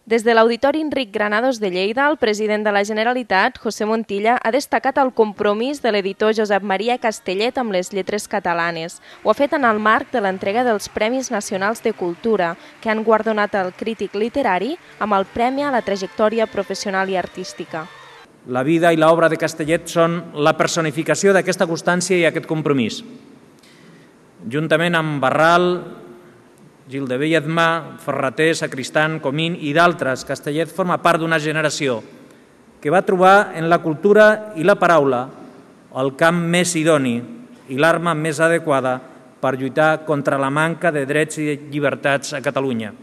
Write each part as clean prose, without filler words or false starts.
Des de l'Auditori Enric Granados de Lleida, el president de la Generalitat, José Montilla, ha destacat el compromís de l'editor Josep Maria Castellet amb les lletres catalanes. Ho ha fet en el marc de l'entrega dels Premis Nacionals de Cultura, que han guardonat el crític literari amb el Premi a la Trajectòria Professional i Artística. La vida i l'obra de Castellet són la personificació d'aquesta constància i aquest compromís. Juntament amb Barral, Gil de Biedma, Ferrater, Sacristán, Comín i d'altres, Castellet forma part d'una generació que va trobar en la cultura i la paraula el camp més idoni i l'arma més adequada per lluitar contra la manca de drets i llibertats a Catalunya.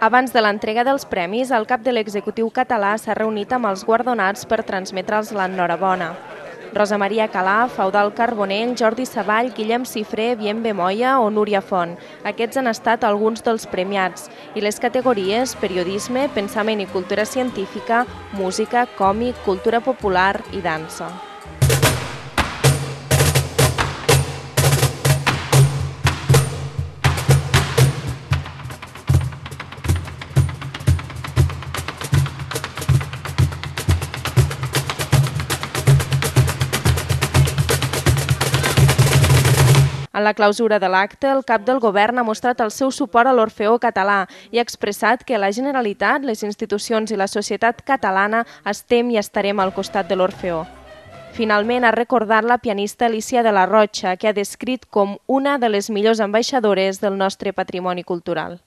Abans de l'entrega dels premis, el cap de l'executiu català s'ha reunit amb els guardonats per transmetre'ls l'enhorabona. Rosa Maria Calà, Feudal Carbonell, Jordi Savall, Guillem Cifré, Bienve Moya o Núria Font. Aquests han estat alguns dels premiats i les categories periodisme, pensament i cultura científica, música, còmic, cultura popular i dansa. En la clausura de l'acte, el cap del govern ha mostrat el seu suport a l'Orfeó Català i ha expressat que la Generalitat, les institucions i la societat catalana estem i estarem al costat de l'Orfeó. Finalment, ha recordat la pianista Alicia de la Rocha, que ha descrit com una de les millors ambaixadores del nostre patrimoni cultural.